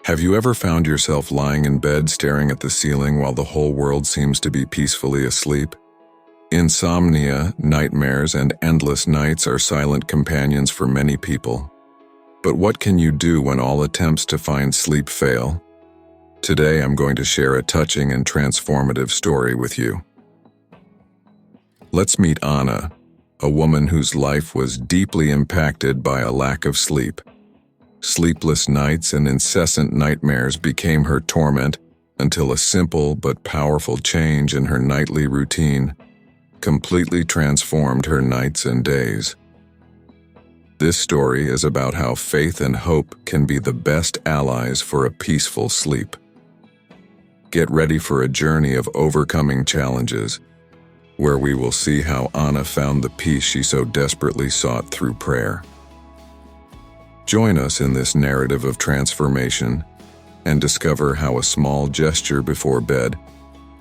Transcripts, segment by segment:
Have you ever found yourself lying in bed staring at the ceiling while the whole world seems to be peacefully asleep? Insomnia, nightmares, and endless nights are silent companions for many people. But what can you do when all attempts to find sleep fail? Today I'm going to share a touching and transformative story with you. Let's meet Anna, a woman whose life was deeply impacted by a lack of sleep. Sleepless nights and incessant nightmares became her torment until a simple but powerful change in her nightly routine completely transformed her nights and days. This story is about how faith and hope can be the best allies for a peaceful sleep. Get ready for a journey of overcoming challenges, where we will see how Anna found the peace she so desperately sought through prayer. Join us in this narrative of transformation and discover how a small gesture before bed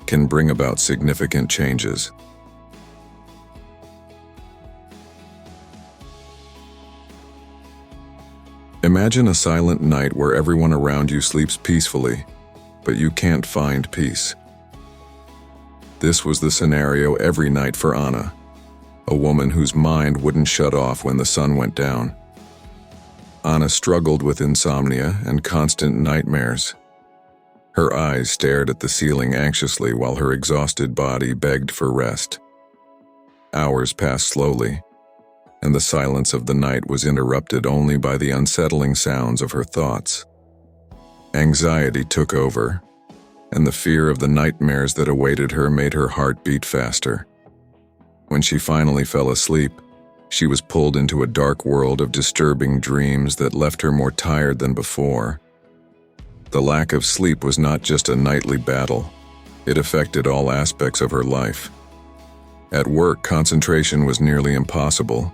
can bring about significant changes. Imagine a silent night where everyone around you sleeps peacefully, but you can't find peace. This was the scenario every night for Anna, a woman whose mind wouldn't shut off when the sun went down. Anna struggled with insomnia and constant nightmares. Her eyes stared at the ceiling anxiously while her exhausted body begged for rest. Hours passed slowly, and the silence of the night was interrupted only by the unsettling sounds of her thoughts. Anxiety took over, and the fear of the nightmares that awaited her made her heart beat faster. When she finally fell asleep, she was pulled into a dark world of disturbing dreams that left her more tired than before. The lack of sleep was not just a nightly battle, it affected all aspects of her life. At work, concentration was nearly impossible.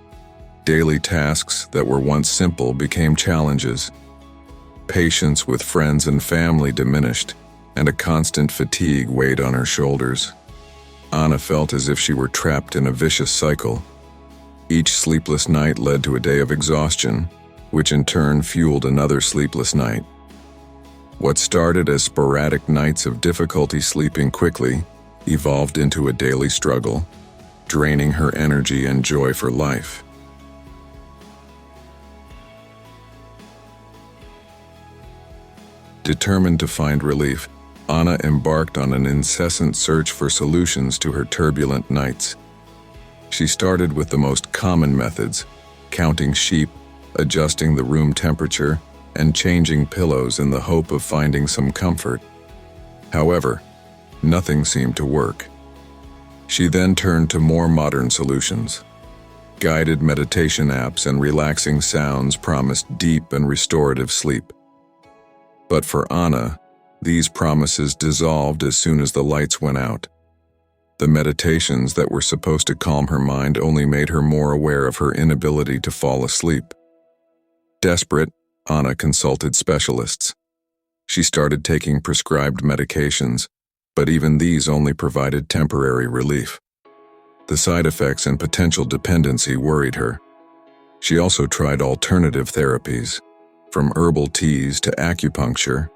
Daily tasks that were once simple became challenges. Patience with friends and family diminished, and a constant fatigue weighed on her shoulders. Anna felt as if she were trapped in a vicious cycle. Each sleepless night led to a day of exhaustion, which in turn fueled another sleepless night. What started as sporadic nights of difficulty sleeping quickly evolved into a daily struggle, draining her energy and joy for life. Determined to find relief, Anna embarked on an incessant search for solutions to her turbulent nights. She started with the most common methods, counting sheep, adjusting the room temperature, and changing pillows in the hope of finding some comfort. However, nothing seemed to work. She then turned to more modern solutions. Guided meditation apps and relaxing sounds promised deep and restorative sleep. But for Anna, these promises dissolved as soon as the lights went out. The meditations that were supposed to calm her mind only made her more aware of her inability to fall asleep. Desperate, Anna consulted specialists. She started taking prescribed medications, but even these only provided temporary relief. The side effects and potential dependency worried her. She also tried alternative therapies, from herbal teas to acupuncture,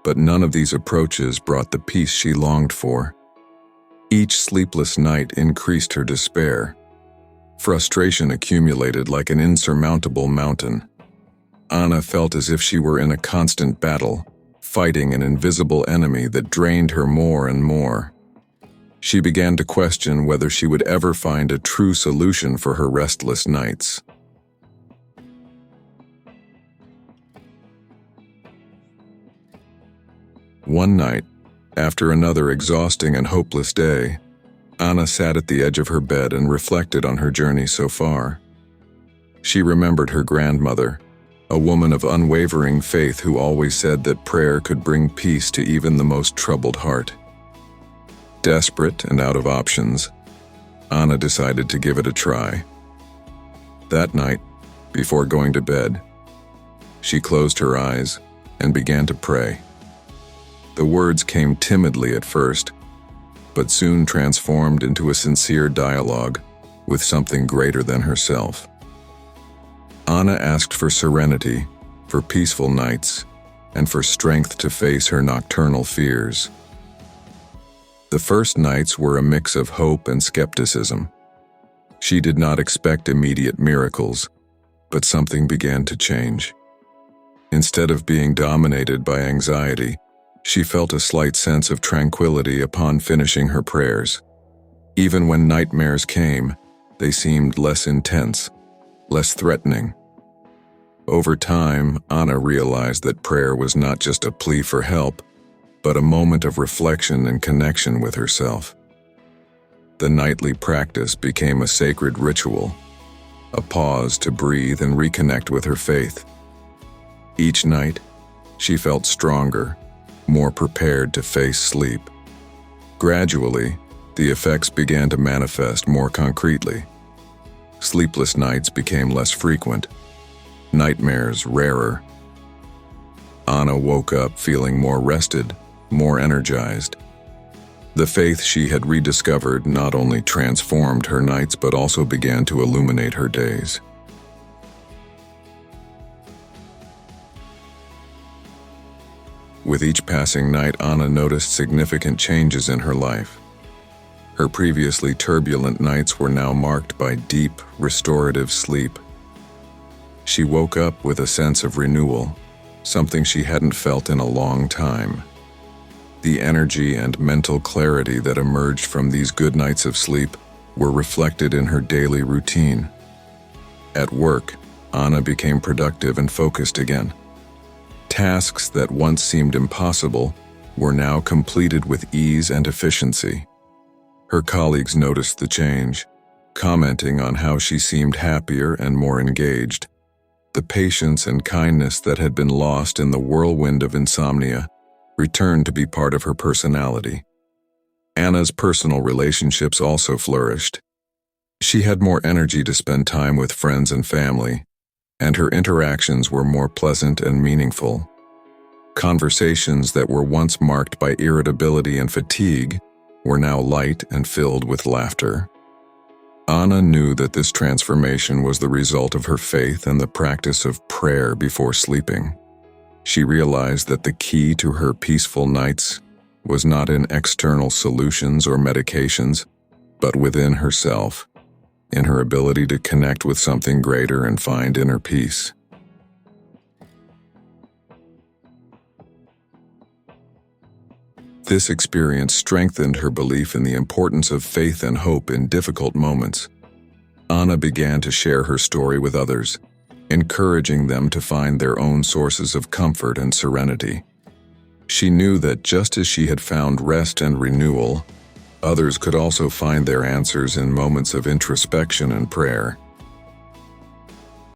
but none of these approaches brought the peace she longed for. Each sleepless night increased her despair. Frustration accumulated like an insurmountable mountain. Anna felt as if she were in a constant battle, fighting an invisible enemy that drained her more and more. She began to question whether she would ever find a true solution for her restless nights. One night, after another exhausting and hopeless day, Anna sat at the edge of her bed and reflected on her journey so far. She remembered her grandmother, a woman of unwavering faith who always said that prayer could bring peace to even the most troubled heart. Desperate and out of options, Anna decided to give it a try. That night, before going to bed, she closed her eyes and began to pray. The words came timidly at first, but soon transformed into a sincere dialogue with something greater than herself. Anna asked for serenity, for peaceful nights, and for strength to face her nocturnal fears. The first nights were a mix of hope and skepticism. She did not expect immediate miracles, but something began to change. Instead of being dominated by anxiety, she felt a slight sense of tranquility upon finishing her prayers. Even when nightmares came, they seemed less intense, less threatening. Over time, Anna realized that prayer was not just a plea for help, but a moment of reflection and connection with herself. The nightly practice became a sacred ritual, a pause to breathe and reconnect with her faith. Each night, she felt stronger, more prepared to face sleep. Gradually, the effects began to manifest more concretely. Sleepless nights became less frequent, nightmares rarer. Anna woke up feeling more rested, more energized. The faith she had rediscovered not only transformed her nights but also began to illuminate her days. With each passing night, Anna noticed significant changes in her life. Her previously turbulent nights were now marked by deep, restorative sleep. She woke up with a sense of renewal, something she hadn't felt in a long time. The energy and mental clarity that emerged from these good nights of sleep were reflected in her daily routine. At work, Anna became productive and focused again. Tasks that once seemed impossible were now completed with ease and efficiency. Her colleagues noticed the change, commenting on how she seemed happier and more engaged. The patience and kindness that had been lost in the whirlwind of insomnia returned to be part of her personality. Anna's personal relationships also flourished. She had more energy to spend time with friends and family, and her interactions were more pleasant and meaningful. Conversations that were once marked by irritability and fatigue were now light and filled with laughter. Anna knew that this transformation was the result of her faith and the practice of prayer before sleeping. She realized that the key to her peaceful nights was not in external solutions or medications, but within herself, in her ability to connect with something greater and find inner peace. This experience strengthened her belief in the importance of faith and hope in difficult moments. Anna began to share her story with others, encouraging them to find their own sources of comfort and serenity. She knew that just as she had found rest and renewal, others could also find their answers in moments of introspection and prayer.